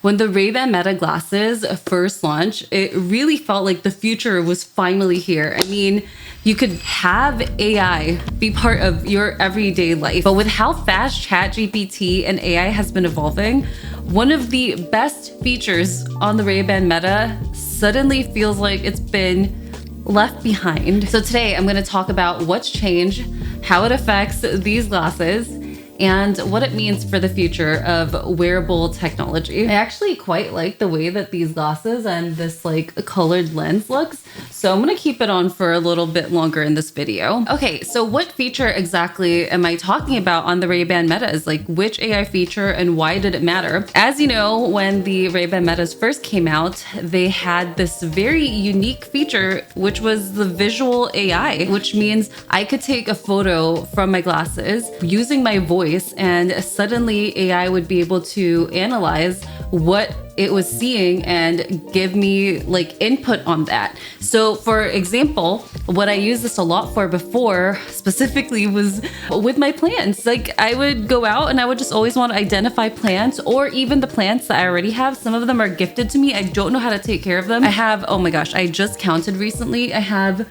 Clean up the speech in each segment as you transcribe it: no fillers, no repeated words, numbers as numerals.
When the Ray-Ban Meta glasses first launched, it really felt like the future was finally here. I mean, you could have AI be part of your everyday life. But with how fast ChatGPT and AI has been evolving, one of the best features on the Ray-Ban Meta suddenly feels like it's been left behind. So today I'm going to talk about what's changed, how it affects these glasses, and what it means for the future of wearable technology. I actually quite like the way that these glasses and this like colored lens looks, so I'm gonna keep it on for a little bit longer in this video. Okay, so what feature exactly am I talking about on the Ray-Ban Metas? Like which AI feature and why did it matter? As you know, when the Ray-Ban Metas first came out, they had this very unique feature, which was the visual AI, which means I could take a photo from my glasses using my voice, and suddenly AI would be able to analyze what it was seeing and give me like input on that. So for example, what I used this a lot for before specifically was with my plants. Like I would go out and I would just always want to identify plants, or even the plants that I already have. Some of them are gifted to me. I don't know how to take care of them. I have, oh my gosh, I just counted recently. I have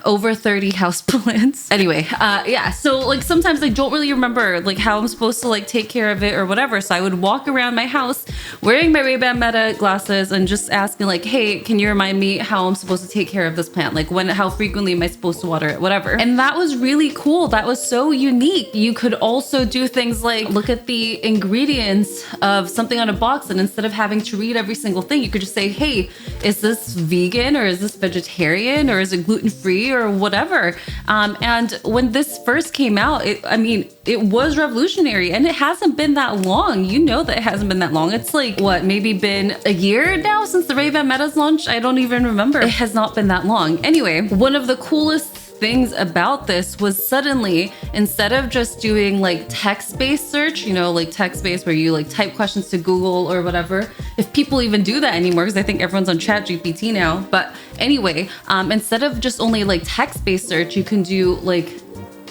over 30 houseplants. Anyway, yeah, so like sometimes I don't really remember like how I'm supposed to like take care of it or whatever. So I would walk around my house wearing my Ray-Ban Meta glasses and just asking like, hey, can you remind me how I'm supposed to take care of this plant? Like how frequently am I supposed to water it, whatever. And that was really cool. That was so unique. You could also do things like look at the ingredients of something on a box, and instead of having to read every single thing, you could just say, hey, is this vegan or is this vegetarian or is it gluten-free or whatever. And when this first came out, it was revolutionary, and it hasn't been that long. You know that it hasn't been that long. It's like, what, maybe been a year now since the Ray-Ban Meta's launched? I don't even remember. It has not been that long. Anyway, one of the coolest things about this was suddenly, instead of just doing like text-based search, you know, like text-based where you like type questions to Google or whatever, if people even do that anymore, because I think everyone's on ChatGPT now. But anyway, instead of just only like text-based search, you can do like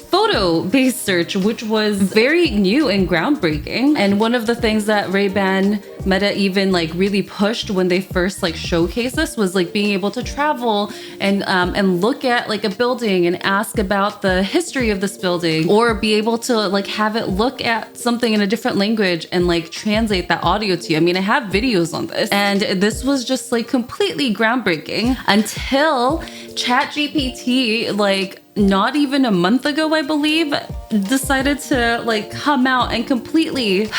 photo-based search, which was very new and groundbreaking. And one of the things that Ray-Ban Meta even like really pushed when they first like showcased this was like being able to travel and look at like a building and ask about the history of this building, or be able to like have it look at something in a different language and like translate that audio to you. I mean, I have videos on this, and this was just like completely groundbreaking until ChatGPT, like not even a month ago, I believe, decided to like come out and completely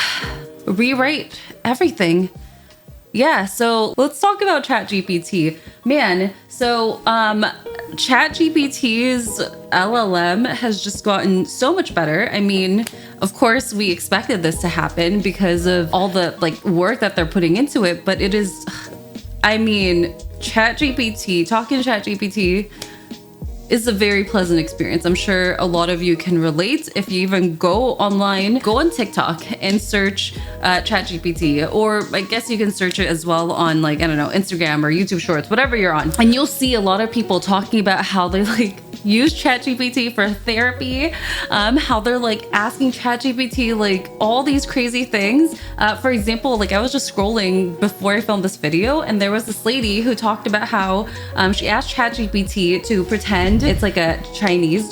rewrite everything. Yeah, so let's talk about ChatGPT. Man, so ChatGPT's LLM has just gotten so much better. I mean, of course, we expected this to happen because of all the like work that they're putting into it, but it is, I mean, talking to ChatGPT is a very pleasant experience. I'm sure a lot of you can relate. If you even go online, go on TikTok and search ChatGPT, or I guess you can search it as well on like, I don't know, Instagram or YouTube Shorts, whatever you're on. And you'll see a lot of people talking about how they like use ChatGPT for therapy, how they're like asking ChatGPT like all these crazy things. For example, like I was just scrolling before I filmed this video, and there was this lady who talked about how she asked ChatGPT to pretend it's like a Chinese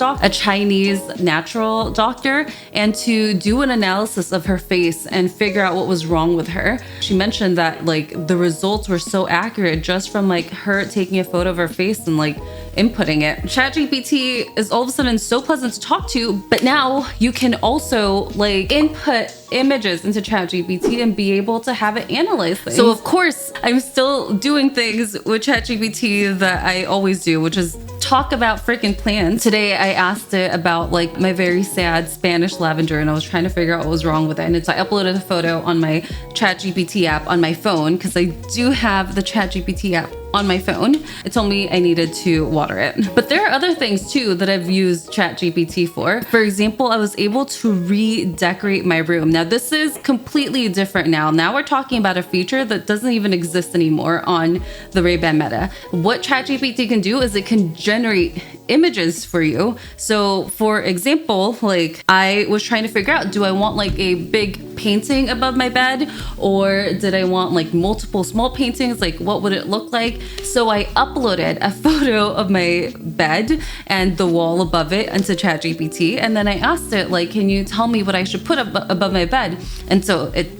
natural doctor, and to do an analysis of her face and figure out what was wrong with her. She mentioned that like the results were so accurate just from like her taking a photo of her face and like inputting it. ChatGPT is all of a sudden so pleasant to talk to, but now you can also like input images into ChatGPT and be able to have it analyze things. So of course, I'm still doing things with ChatGPT that I always do, which is talk about freaking plants. Today I asked it about like my very sad Spanish lavender, and I was trying to figure out what was wrong with it. And so I uploaded a photo on my ChatGPT app on my phone, because I do have the ChatGPT app on my phone. It told me I needed to water it. But there are other things too that I've used ChatGPT for. For example, I was able to redecorate my room. Now this is completely different now. Now we're talking about a feature that doesn't even exist anymore on the Ray-Ban Meta. What ChatGPT can do is it can generate images for you. So for example, like I was trying to figure out, do I want like a big painting above my bed, or did I want like multiple small paintings? Like what would it look like? So I uploaded a photo of my bed and the wall above it into ChatGPT, and then I asked it like, can you tell me what I should put above my bed? And so it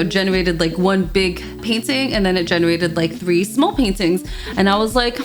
generated like one big painting, and then it generated like 3 small paintings. And I was like,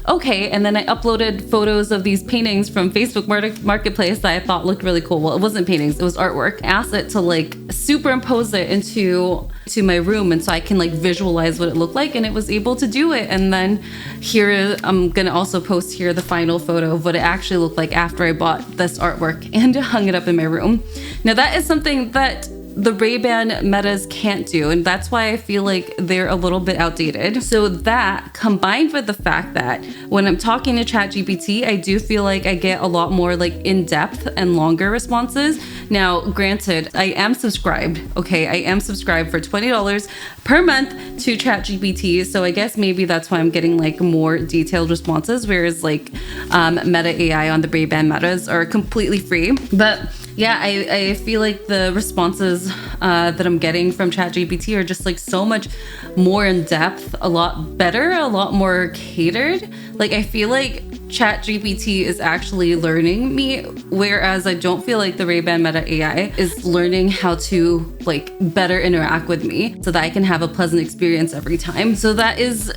okay. And then I uploaded photos of these paintings from Facebook Marketplace that I thought looked really cool. Well, it wasn't paintings, it was artwork. I asked it to like superimpose it into my room, and so I can like visualize what it looked like, and it was able to do it. And then here, I'm gonna also post here the final photo of what it actually looked like after I bought this artwork and hung it up in my room. Now that is something that the Ray-Ban Metas can't do, and that's why I feel like they're a little bit outdated. So that, combined with the fact that when I'm talking to ChatGPT, I do feel like I get a lot more like in-depth and longer responses. Now, granted, I am subscribed, okay? I am subscribed for $20 per month to ChatGPT, so I guess maybe that's why I'm getting like more detailed responses, whereas like Meta AI on the Ray-Ban Metas are completely free. But yeah, I feel like the responses that I'm getting from ChatGPT are just like so much more in depth, a lot better, a lot more catered. Like I feel like ChatGPT is actually learning me, whereas I don't feel like the Ray-Ban Meta AI is learning how to like better interact with me so that I can have a pleasant experience every time. So that is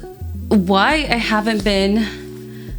why I haven't been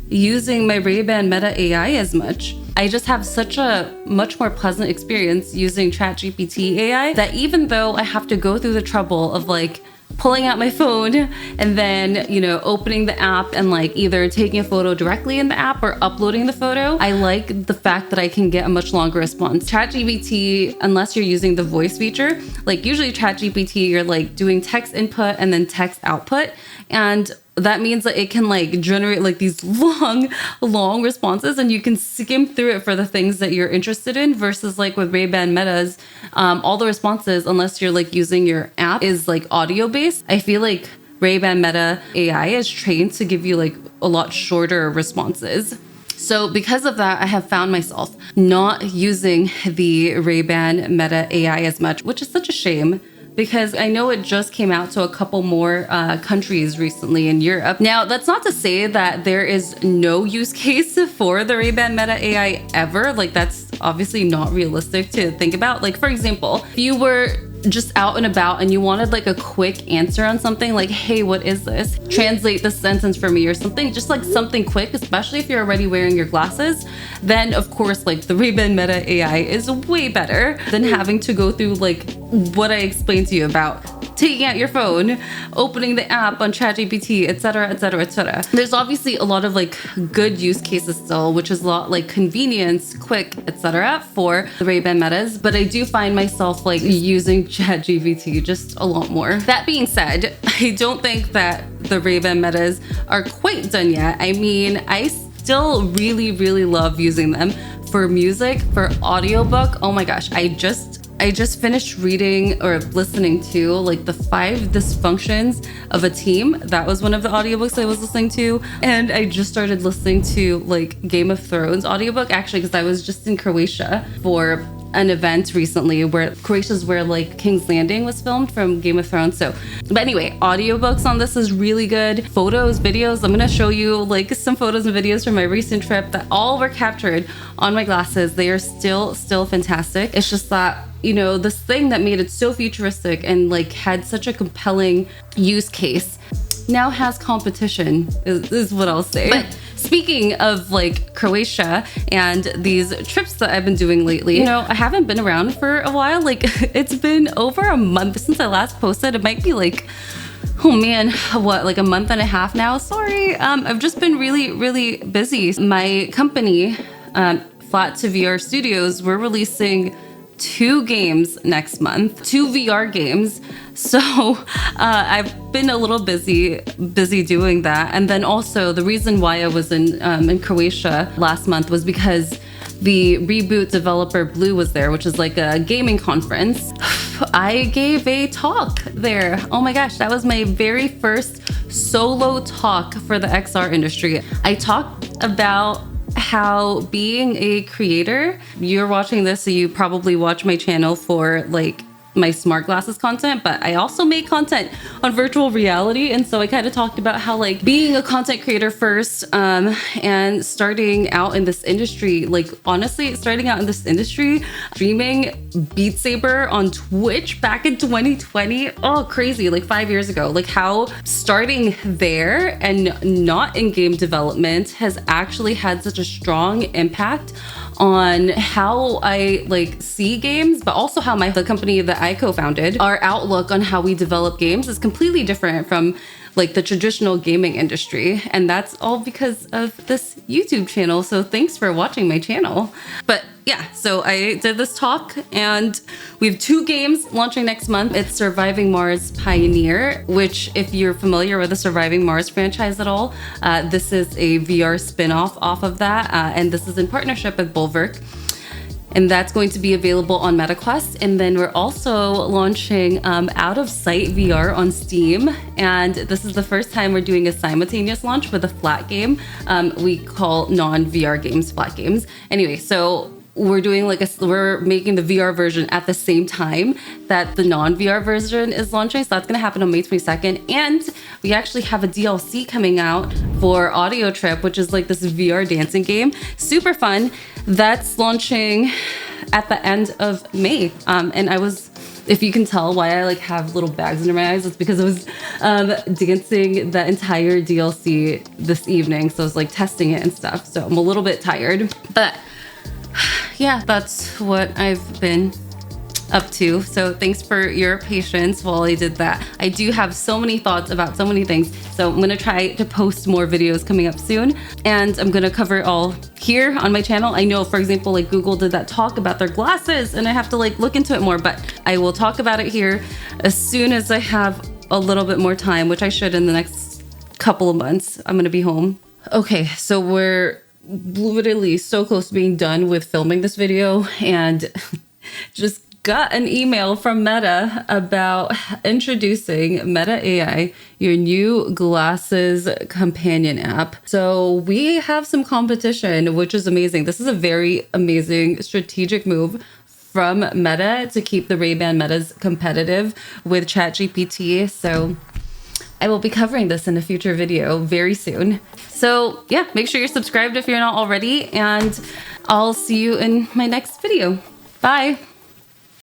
using my Ray-Ban Meta AI as much. I just have such a much more pleasant experience using ChatGPT AI that even though I have to go through the trouble of like pulling out my phone and then, opening the app and like either taking a photo directly in the app or uploading the photo, I like the fact that I can get a much longer response. ChatGPT, unless you're using the voice feature, like usually ChatGPT, you're like doing text input and then text output. And that means that it can like generate like these long responses, and you can skim through it for the things that you're interested in, versus like with Ray-Ban Metas, all the responses, unless you're like using your app, is like audio based. I feel like Ray-Ban Meta AI is trained to give you like a lot shorter responses. So because of that, I have found myself not using the Ray-Ban Meta AI as much, which is such a shame, because I know it just came out to a couple more countries recently in Europe. Now, that's not to say that there is no use case for the Ray-Ban Meta AI ever. Like that's obviously not realistic to think about. Like for example, if you were just out and about and you wanted like a quick answer on something, like, hey, what is this? Translate this sentence for me or something, just like something quick, especially if you're already wearing your glasses, then of course like the Ray-Ban Meta AI is way better than having to go through like what I explained to you about taking out your phone, opening the app on ChatGPT, etc., etc., etc. There's obviously a lot of like good use cases still, which is a lot like convenience, quick, etc. for the Ray-Ban Metas, but I do find myself like using ChatGPT just a lot more. That being said, I don't think that the Ray-Ban Metas are quite done yet. I mean, I still really love using them for music, for audiobook. Oh my gosh, I just finished reading or listening to like the 5 dysfunctions of a team. That was one of the audiobooks I was listening to. And I just started listening to like Game of Thrones audiobook, actually, because I was just in Croatia for an event recently Croatia's where like King's Landing was filmed from Game of Thrones. So, but anyway, audiobooks on this is really good. Photos, videos, I'm gonna show you like some photos and videos from my recent trip that all were captured on my glasses. They are still fantastic. It's just that, this thing that made it so futuristic and like had such a compelling use case now has competition, is what I'll say. But speaking of like Croatia and these trips that I've been doing lately, I haven't been around for a while. Like it's been over a month since I last posted. It might be like, oh man, what, like a month and a half now? Sorry. I've just been really busy. My company, Flat to VR Studios, we're releasing 2 games next month, 2 VR games. So I've been a little busy doing that. And then also the reason why I was in Croatia last month was because the Reboot developer Blue was there, which is like a gaming conference. I gave a talk there. Oh my gosh, that was my very first solo talk for the XR industry. I talked about how being a creator, you're watching this, so you probably watch my channel for like my smart glasses content, but I also make content on virtual reality. And so I kind of talked about how like being a content creator first, and starting out in this industry, like honestly, starting out in this industry, streaming Beat Saber on Twitch back in 2020. Oh, crazy, like 5 years ago. Like how starting there and not in game development has actually had such a strong impact on how I like see games, but also how the company that I co-founded, our outlook on how we develop games is completely different from like the traditional gaming industry. And that's all because of this YouTube channel. So thanks for watching my channel. But yeah, so I did this talk and we have 2 games launching next month. It's Surviving Mars Pioneer, which if you're familiar with the Surviving Mars franchise at all, this is a VR spin-off off of that. And this is in partnership with Bulwark. And that's going to be available on MetaQuest. And then we're also launching Out of Sight VR on Steam. And this is the first time we're doing a simultaneous launch with a flat game. We call non-VR games flat games. Anyway, so we're doing like we're making the VR version at the same time that the non-VR version is launching. So that's gonna happen on May 22nd. And we actually have a DLC coming out for Audio Trip, which is like this VR dancing game. Super fun. That's launching at the end of May. And if you can tell why I like have little bags under my eyes, it's because I was dancing the entire DLC this evening. So I was like testing it and stuff. So I'm a little bit tired, but yeah, that's what I've been up to. So thanks for your patience while I did that. I do have so many thoughts about so many things. So I'm gonna try to post more videos coming up soon, and I'm gonna cover it all here on my channel. I know, for example, like Google did that talk about their glasses and I have to like look into it more, but I will talk about it here as soon as I have a little bit more time, which I should in the next couple of months. I'm gonna be home. Okay, so we're literally so close to being done with filming this video and just got an email from Meta about introducing Meta AI, your new glasses companion app. So we have some competition, which is amazing. This is a very amazing strategic move from Meta to keep the Ray-Ban Metas competitive with ChatGPT. So I will be covering this in a future video very soon. So yeah, make sure you're subscribed if you're not already, and I'll see you in my next video. Bye.